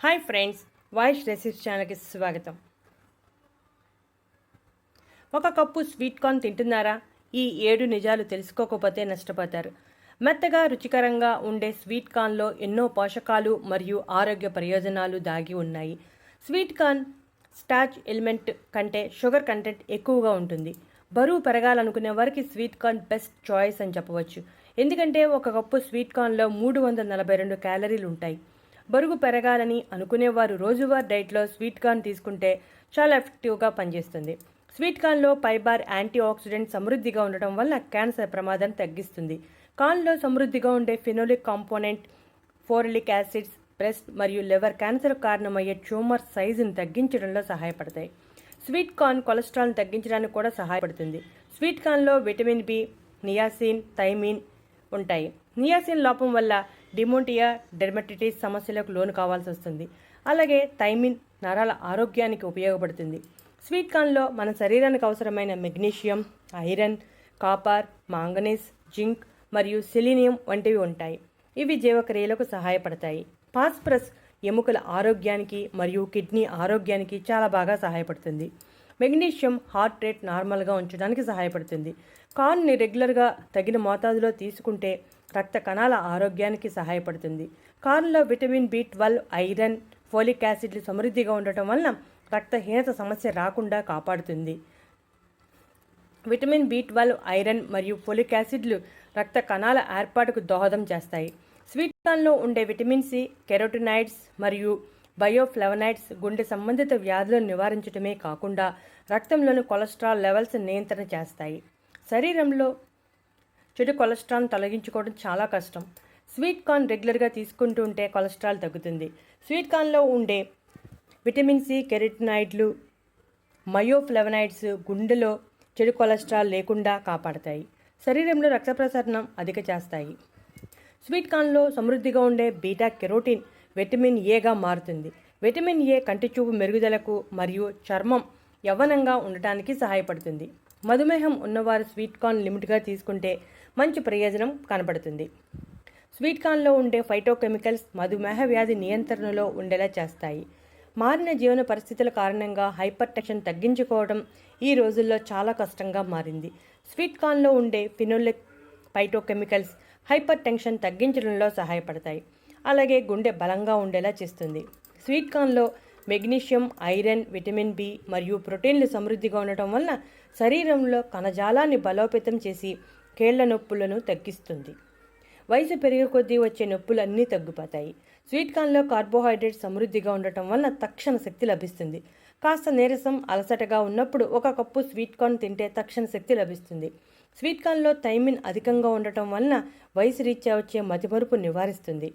Hi friends, వాయిష్ recipes ఛానల్కి స్వాగతం. ఒక కప్పు స్వీట్ కార్న్ తింటున్నారా? ఈ 7 నిజాలు తెలుసుకోకపోతే నష్టపోతారు. మెత్తగా రుచికరంగా ఉండే స్వీట్ కార్న్లో ఎన్నో పోషకాలు మరియు ఆరోగ్య ప్రయోజనాలు దాగి ఉన్నాయి. స్వీట్ కార్న్ స్టార్చ్ ఎలిమెంట్ కంటే షుగర్ కంటెంట్ ఎక్కువగా ఉంటుంది. బరువు పెరగాలనుకునే వారికి స్వీట్ కార్న్ బెస్ట్ చాయిస్ అని చెప్పవచ్చు. ఎందుకంటే ఒక కప్పు స్వీట్ కార్న్లో 342 క్యాలరీలు ఉంటాయి. బరువు పెరగాలని అనుకునేవారు రోజువారీ డైట్లో స్వీట్ కార్న్ తీసుకుంటే చాలా ఎఫెక్టివ్గా పనిచేస్తుంది. స్వీట్ కార్న్లో ఫైబర్, యాంటీ ఆక్సిడెంట్ సమృద్ధిగా ఉండటం వల్ల క్యాన్సర్ ప్రమాదాన్ని తగ్గిస్తుంది. కార్న్లో సమృద్ధిగా ఉండే phenolic component folic acids breast మరియు లివర్ క్యాన్సర్ కారణమయ్యే ట్యూమర్ సైజును తగ్గించడంలో సహాయపడతాయి. స్వీట్ కార్న్ కొలెస్ట్రాల్ను తగ్గించడానికి కూడా సహాయపడుతుంది. స్వీట్ కార్న్లో విటమిన్ బి, నియాసిన్, థైమిన్ ఉంటాయి. నియాసిన్ లోపం వల్ల డిమోంటియా డెర్మటిటిస్ సమస్యలకు లోను కావాల్సి వస్తుంది. అలాగే థైమిన్ నరాల ఆరోగ్యానికి ఉపయోగపడుతుంది. స్వీట్ కార్న్లో మన శరీరానికి అవసరమైన magnesium, iron, copper, manganese, zinc మరియు సెలీనియం వంటివి ఉంటాయి. ఇవి జీవక్రియలకు సహాయపడతాయి. ఫాస్ఫరస్ ఎముకల ఆరోగ్యానికి మరియు కిడ్నీ ఆరోగ్యానికి చాలా బాగా సహాయపడుతుంది. మెగ్నీషియం హార్ట్ రేట్ నార్మల్గా ఉంచడానికి సహాయపడుతుంది. కార్న్ని రెగ్యులర్గా తగిన మోతాదులో తీసుకుంటే రక్త కణాల ఆరోగ్యానికి సహాయపడుతుంది. కార్న్లో విటమిన్ బి12, ఐరన్, ఫోలిక్ యాసిడ్లు సమృద్ధిగా ఉండటం వలన రక్తహీనత సమస్య రాకుండా కాపాడుతుంది. విటమిన్ బి12, ఐరన్ మరియు ఫోలిక్ యాసిడ్లు రక్త కణాల ఏర్పాటుకు దోహదం చేస్తాయి. స్వీట్ కార్న్లో ఉండే విటమిన్ సి, కెరోటినాయిడ్స్ మరియు బయోఫ్లవనాయిడ్స్ గుండె సంబంధిత వ్యాధులను నివారించడమే కాకుండా రక్తంలోని కొలెస్ట్రాల్ లెవెల్స్ నియంత్రణ చేస్తాయి. శరీరంలో చెడు కొలెస్ట్రాల్ను తొలగించుకోవడం చాలా కష్టం. స్వీట్ కార్న్ రెగ్యులర్గా తీసుకుంటూ ఉంటే కొలెస్ట్రాల్ తగ్గుతుంది. స్వీట్ కార్న్లో ఉండే విటమిన్ సి, కెరోటినాయిడ్లు, మయోఫ్లవనాయిడ్స్ గుండెలో చెడు కొలెస్ట్రాల్ లేకుండా కాపాడతాయి. శరీరంలో రక్త ప్రసరణ అధిక చేస్తాయి. స్వీట్ కార్న్లో సమృద్ధిగా ఉండే బీటా కెరోటిన్ విటమిన్ ఏగా మారుతుంది. విటమిన్ ఏ కంటి చూపు మెరుగుదలకు మరియు చర్మం యవ్వనంగా ఉండటానికి సహాయపడుతుంది. మధుమేహం ఉన్నవారు స్వీట్ కార్న్ లిమిట్గా తీసుకుంటే మంచి ప్రయోజనం కనబడుతుంది. స్వీట్ కార్న్లో ఉండే ఫైటోకెమికల్స్ మధుమేహ వ్యాధి నియంత్రణలో ఉండేలా చేస్తాయి. మారిన జీవన పరిస్థితుల కారణంగా హైపర్ టెన్షన్ తగ్గించుకోవడం ఈ రోజుల్లో చాలా కష్టంగా మారింది. స్వీట్ కార్న్లో ఉండే ఫినోలిక్ ఫైటోకెమికల్స్ హైపర్ టెన్షన్ తగ్గించడంలో సహాయపడతాయి. అలాగే గుండె బలంగా ఉండేలా చేస్తుంది. స్వీట్ కార్న్లో మెగ్నీషియం, ఐరన్, విటమిన్ బి మరియు ప్రోటీన్లు సమృద్ధిగా ఉండటం వలన శరీరంలో కణజాలాన్ని బలోపేతం చేసి కీళ్ల నొప్పులను తగ్గిస్తుంది. వయసు పెరిగే కొద్దీ వచ్చే నొప్పులు అన్నీ తగ్గిపోతాయి. స్వీట్ కార్న్లో కార్బోహైడ్రేట్ సమృద్ధిగా ఉండటం వలన తక్షణ శక్తి లభిస్తుంది. కాస్త నీరసం, అలసటగా ఉన్నప్పుడు ఒక కప్పు స్వీట్ కార్న్ తింటే తక్షణ శక్తి లభిస్తుంది. స్వీట్ కార్న్లో థైమిన్ అధికంగా ఉండటం వలన వయసు రీత్యా వచ్చే మతిమరుపు నివారిస్తుంది.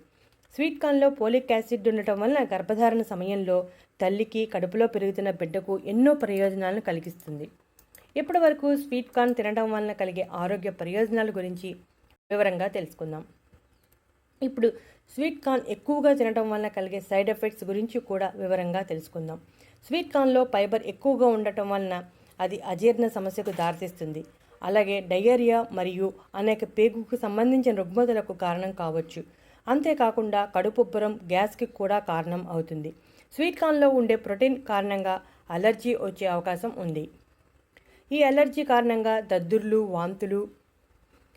స్వీట్ కార్న్లో ఫోలిక్ యాసిడ్ ఉండటం వలన గర్భధారణ సమయంలో తల్లికి, కడుపులో పెరుగుతున్న బిడ్డకు ఎన్నో ప్రయోజనాలను కలిగిస్తుంది. ఇప్పటి వరకు స్వీట్ కార్న్ తినడం వలన కలిగే ఆరోగ్య ప్రయోజనాల గురించి వివరంగా తెలుసుకుందాం. ఇప్పుడు స్వీట్ కార్న్ ఎక్కువగా తినడం వలన కలిగే సైడ్ ఎఫెక్ట్స్ గురించి కూడా వివరంగా తెలుసుకుందాం. స్వీట్ కార్న్లో ఫైబర్ ఎక్కువగా ఉండటం వలన అది అజీర్ణ సమస్యకు దారితీస్తుంది. అలాగే డయేరియా మరియు అనేక పేగుకు సంబంధించిన రుగ్మతలకు కారణం కావచ్చు. అంతేకాకుండా కడుపుబ్బరం, గ్యాస్కి కూడా కారణం అవుతుంది. స్వీట్ కార్న్లో ఉండే ప్రోటీన్ కారణంగా అలర్జీ వచ్చే అవకాశం ఉంది. ఈ అలర్జీ కారణంగా దద్దుర్లు, వాంతులు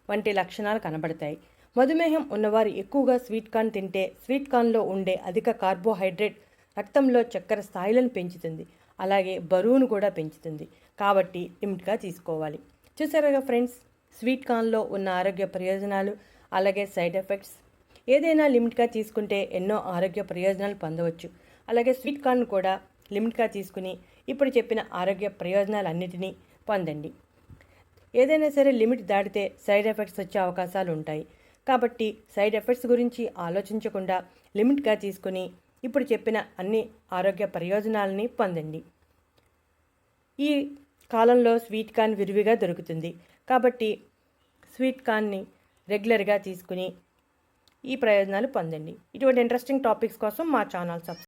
వంటి లక్షణాలు కనబడతాయి. మధుమేహం ఉన్నవారు ఎక్కువగా స్వీట్ కార్న్ తింటే స్వీట్ కార్న్లో ఉండే అధిక కార్బోహైడ్రేట్ రక్తంలో చక్కెర స్థాయిలను పెంచుతుంది. అలాగే బరువును కూడా పెంచుతుంది. కాబట్టి లిమిట్గా తీసుకోవాలి. చూసారుగా ఫ్రెండ్స్, స్వీట్ కార్న్లో ఉన్న ఆరోగ్య ప్రయోజనాలు అలాగే సైడ్ ఎఫెక్ట్స్. ఏదైనా లిమిట్గా తీసుకుంటే ఎన్నో ఆరోగ్య ప్రయోజనాలు పొందవచ్చు. అలాగే స్వీట్ కార్న్ కూడా లిమిట్గా తీసుకుని ఇప్పుడు చెప్పిన ఆరోగ్య ప్రయోజనాలన్నిటినీ పొందండి. ఏదైనా సరే లిమిట్ దాటితే సైడ్ ఎఫెక్ట్స్ వచ్చే అవకాశాలు ఉంటాయి. కాబట్టి సైడ్ ఎఫెక్ట్స్ గురించి ఆలోచించకుండా లిమిట్గా తీసుకుని ఇప్పుడు చెప్పిన అన్ని ఆరోగ్య ప్రయోజనాలని పొందండి. ఈ కాలంలో స్వీట్ కార్న్ విరివిగా దొరుకుతుంది. కాబట్టి స్వీట్ కార్న్ని రెగ్యులర్గా తీసుకుని ఈ ప్రయోజనాలు పొందండి. ఇటువంటి ఇంట్రెస్టింగ్ టాపిక్స్ కోసం మా ఛానల్ సబ్స్క్రైబ్